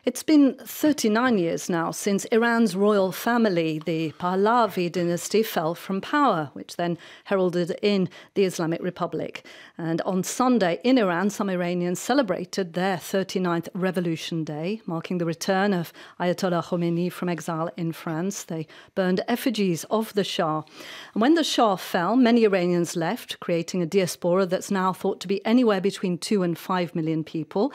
It's been 39 years now since Iran's royal family, the Pahlavi dynasty, fell from power, which then heralded in the Islamic Republic. And on Sunday in Iran, some Iranians celebrated their 39th Revolution Day, marking the return of Ayatollah Khomeini from exile in France. They burned effigies of the Shah. And when the Shah fell, many Iranians left, creating a diaspora that's now thought to be anywhere between 2 and 5 million people.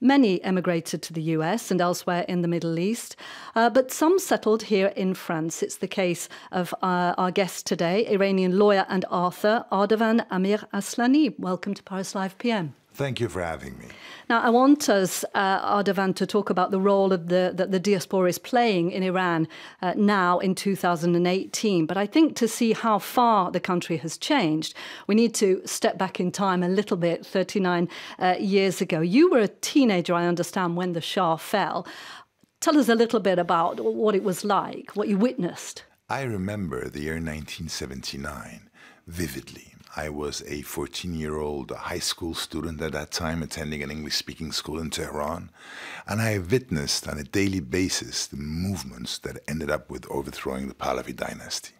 Many emigrated to the US and elsewhere in the Middle East, but some settled here in France. It's the case of our guest today, Iranian lawyer and author Ardavan Amir Aslani. Welcome to Paris Live PM. Thank you for having me. Now, I want us, Ardavan, to talk about the role of that the diaspora is playing in Iran now in 2018. But I think to see how far the country has changed, we need to step back in time a little bit, 39 years ago. You were a teenager, I understand, when the Shah fell. Tell us a little bit about what it was like, what you witnessed. I remember the year 1979 vividly. I was a 14-year-old high school student at that time, attending an English-speaking school in Tehran, and I witnessed on a daily basis the movements that ended up with overthrowing the Pahlavi dynasty.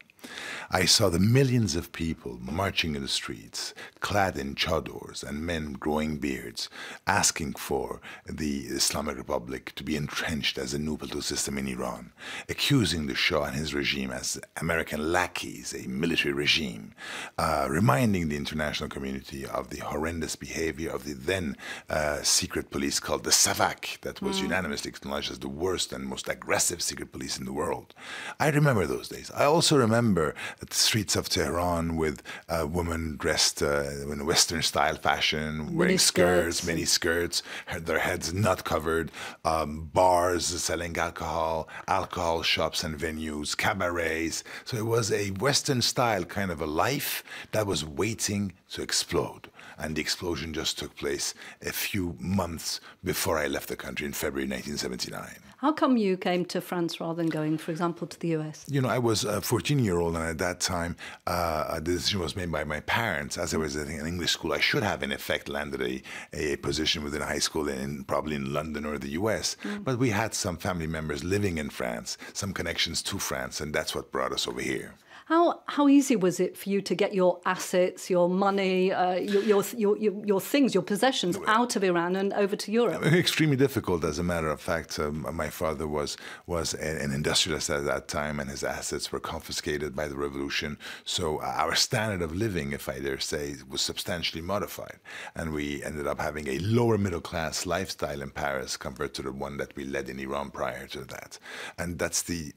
I saw the millions of people marching in the streets, clad in chadors, and men growing beards, asking for the Islamic Republic to be entrenched as a new political system in Iran, accusing the Shah and his regime as American lackeys, a military regime, reminding the international community of the horrendous behavior of the then secret police called the Savak, that was unanimously acknowledged as the worst and most aggressive secret police in the world. I remember those days. I also remember the streets of Tehran with women dressed in Western-style fashion, wearing skirts, mini skirts, their heads not covered, bars selling alcohol shops and venues, cabarets. So it was a Western-style kind of a life that was waiting to explode. And the explosion just took place a few months before I left the country in February 1979. How come you came to France rather than going, for example, to the US? You know, I was a 14-year-old, and at that time, the decision was made by my parents. As I was at an English school, I should have, in effect, landed a position within a high school probably in London or the US. But we had some family members living in France, some connections to France, and that's what brought us over here. How easy was it for you to get your assets, your money, your things, your possessions out of Iran and over to Europe? Extremely difficult, as a matter of fact. My father was an industrialist at that time, and his assets were confiscated by the revolution. So our standard of living, if I dare say, was substantially modified, and we ended up having a lower middle class lifestyle in Paris compared to the one that we led in Iran prior to that. And that's the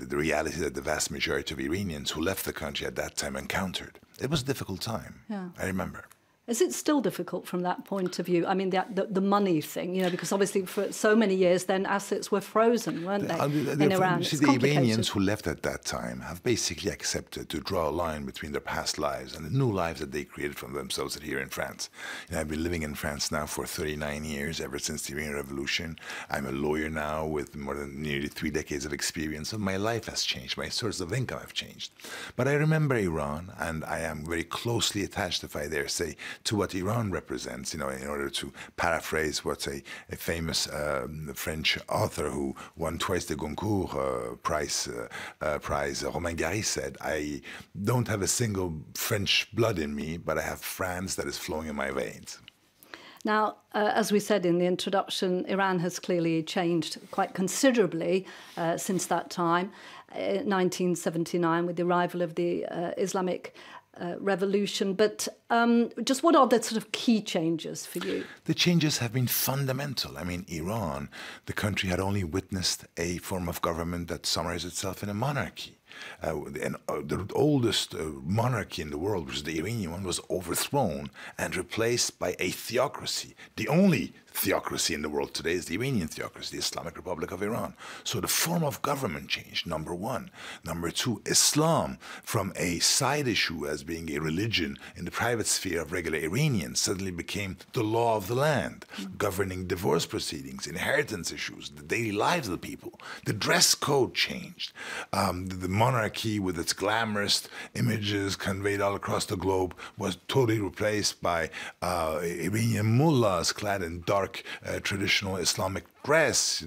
reality that the vast majority of Iranians who left the country at that time encountered. It was a difficult time, I remember. Is it still difficult from that point of view? I mean, the money thing, you know, because obviously for so many years then assets were frozen, weren't they, in Iran? See, the Iranians who left at that time have basically accepted to draw a line between their past lives and the new lives that they created for themselves here in France. You know, I've been living in France now for 39 years, ever since the Iranian Revolution. I'm a lawyer now with more than nearly 3 decades of experience, so my life has changed. My source of income have changed. But I remember Iran, and I am very closely attached, if I dare say, to what Iran represents, you know, in order to paraphrase what a famous French author who won twice the Goncourt prize, Romain Gary, said, "I don't have a single French blood in me, but I have France that is flowing in my veins." Now, as we said in the introduction, Iran has clearly changed quite considerably since that time, 1979, with the arrival of the Islamic revolution. But just what are the sort of key changes for you? The changes have been fundamental. I mean, Iran, the country had only witnessed a form of government that summarized itself in a monarchy. The oldest monarchy in the world, which is the Iranian one, was overthrown and replaced by a theocracy. The only theocracy in the world today is the Iranian theocracy, the Islamic Republic of Iran. So the form of government changed, number one. Number two, Islam, from a side issue as being a religion in the private sphere of regular Iranians, suddenly became the law of the land, governing divorce proceedings, inheritance issues, the daily lives of the people. The dress code changed. The monarchy, with its glamorous images conveyed all across the globe, was totally replaced by Iranian mullahs clad in dark dark traditional Islamic dress,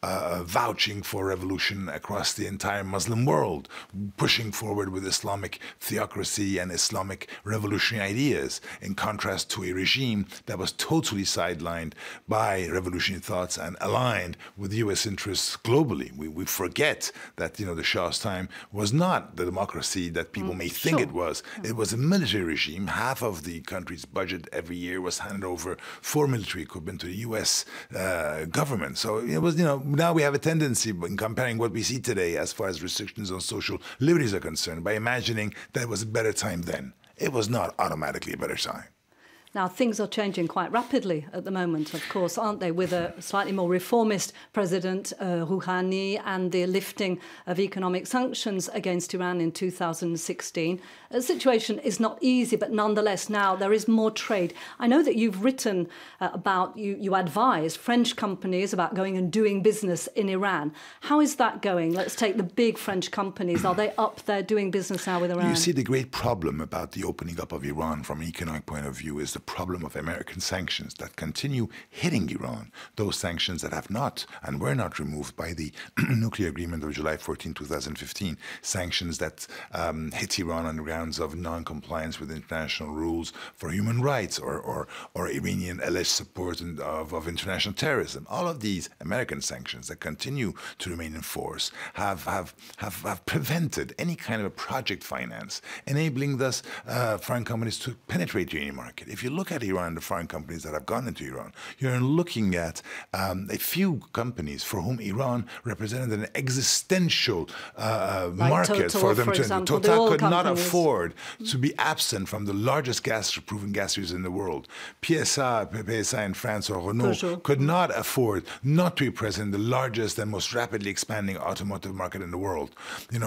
vouching for revolution across the entire Muslim world, pushing forward with Islamic theocracy and Islamic revolutionary ideas, in contrast to a regime that was totally sidelined by revolutionary thoughts and aligned with U.S. interests globally. We forget that, the Shah's time was not the democracy that people may think it was. It was a military regime. Half of the country's budget every year was handed over for military equipment to the U.S. Government. So it was, now we have a tendency in comparing what we see today as far as restrictions on social liberties are concerned by imagining that it was a better time then. It was not automatically a better time. Now, things are changing quite rapidly at the moment, of course, aren't they, with a slightly more reformist President Rouhani and the lifting of economic sanctions against Iran in 2016. The situation is not easy, but nonetheless, now there is more trade. I know that you've written about, you advise French companies about going and doing business in Iran. How is that going? Let's take the big French companies. Are they up there doing business now with Iran? You see, the great problem about the opening up of Iran from an economic point of view is the problem of American sanctions that continue hitting Iran. Those sanctions that have not and were not removed by the nuclear agreement of July 14, 2015. Sanctions that hit Iran on the grounds of non-compliance with international rules for human rights or Iranian alleged support of international terrorism. All of these American sanctions that continue to remain in force have prevented any kind of a project finance, enabling thus foreign companies to penetrate the Iranian market. If you look at Iran, the foreign companies that have gone into Iran, you're looking at a few companies for whom Iran represented an existential market Total, for them. Total could not afford to be absent from the largest proven gas users in the world. PSA in France or Renault could not afford not to be present in the largest and most rapidly expanding automotive market in the world.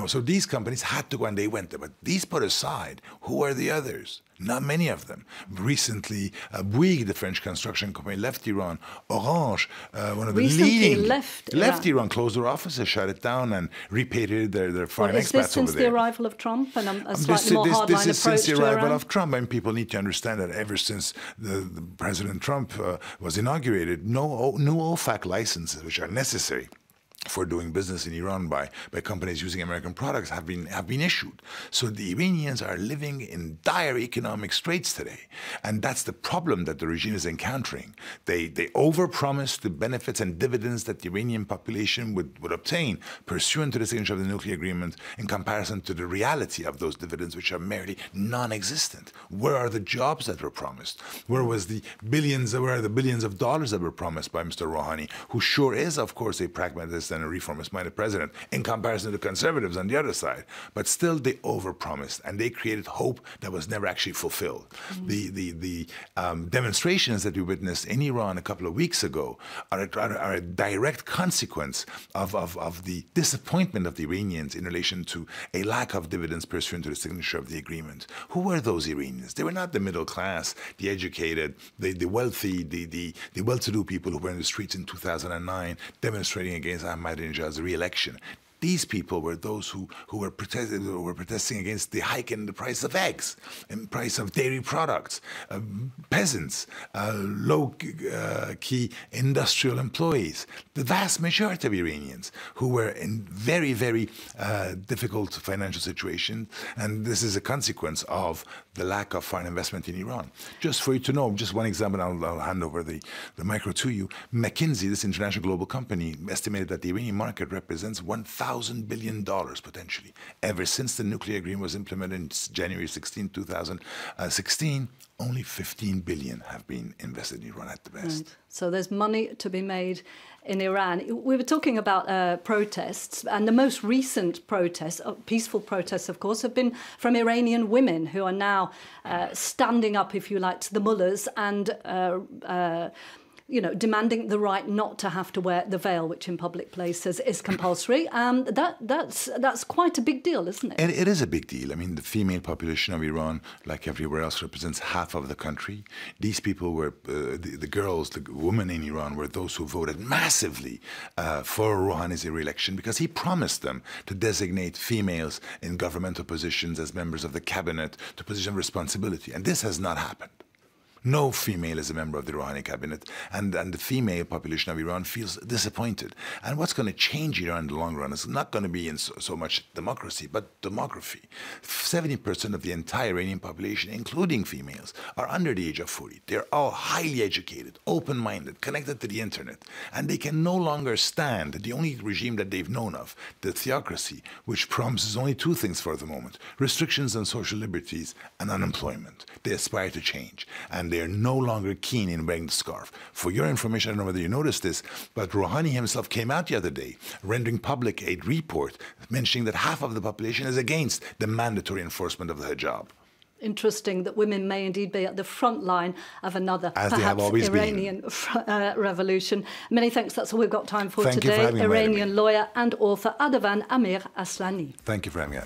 So these companies had to go, and they went there. But these put aside, who are the others? Not many of them. Recently, Bouygues, the French construction company, left Iran. Orange, one of the leading, left Iran, closed their offices, shut it down, and repatriated their foreign expats over there. Is this since the arrival of Trump and a slightly more hardline approach to Iran? This is since the arrival of Trump, and people need to understand that ever since the President Trump was inaugurated, no new OFAC licenses, which are necessary for doing business in Iran by companies using American products have been issued. So the Iranians are living in dire economic straits today. And that's the problem that the regime is encountering. They overpromised the benefits and dividends that the Iranian population would obtain pursuant to the signature of the nuclear agreement in comparison to the reality of those dividends, which are merely non-existent. Where are the jobs that were promised? Where are the billions of dollars that were promised by Mr. Rouhani, who sure is, of course, a pragmatist and a reformist-minded president in comparison to the conservatives on the other side. But still, they overpromised, and they created hope that was never actually fulfilled. The demonstrations that we witnessed in Iran a couple of weeks ago are a direct consequence of the disappointment of the Iranians in relation to a lack of dividends pursuant to the signature of the agreement. Who were those Iranians? They were not the middle class, the educated, the wealthy, the well-to-do people who were in the streets in 2009 demonstrating against Ahmadinejad's re-election. These people were those who were protesting against the hike in the price of eggs, and price of dairy products, peasants, low-key industrial employees, the vast majority of Iranians who were in very, very difficult financial situation. And this is a consequence of the lack of foreign investment in Iran. Just for you to know, just one example, I'll hand over the micro to you. McKinsey, this international global company, estimated that the Iranian market represents $1,000 billion potentially. Ever since the nuclear agreement was implemented in January 16, 2016, only 15 billion have been invested in Iran at the best. Right. So there's money to be made in Iran. We were talking about protests, and the most recent protests, peaceful protests, of course, have been from Iranian women who are now standing up, if you like, to the mullahs and demanding the right not to have to wear the veil, which in public places is compulsory. That's quite a big deal, isn't it? It is a big deal. I mean, the female population of Iran, like everywhere else, represents half of the country. These people were, the girls, the women in Iran were those who voted massively for Rouhani's re-election because he promised them to designate females in governmental positions as members of the cabinet to positions of responsibility. And this has not happened. No female is a member of the Rouhani cabinet, and the female population of Iran feels disappointed. And what's going to change Iran in the long run is not going to be in so much democracy, but demography. 70% of the entire Iranian population, including females, are under the age of 40. They're all highly educated, open-minded, connected to the internet, and they can no longer stand the only regime that they've known of, the theocracy, which promises only two things for the moment: restrictions on social liberties and unemployment. They aspire to change, and they are no longer keen in wearing the scarf. For your information, I don't know whether you noticed this, but Rouhani himself came out the other day, rendering public a report mentioning that half of the population is against the mandatory enforcement of the hijab. Interesting that women may indeed be at the front line of another, as perhaps Iranian revolution. Many thanks. That's all we've got time for today. Iranian lawyer and author Ardavan Amir Aslani. Thank you for having me.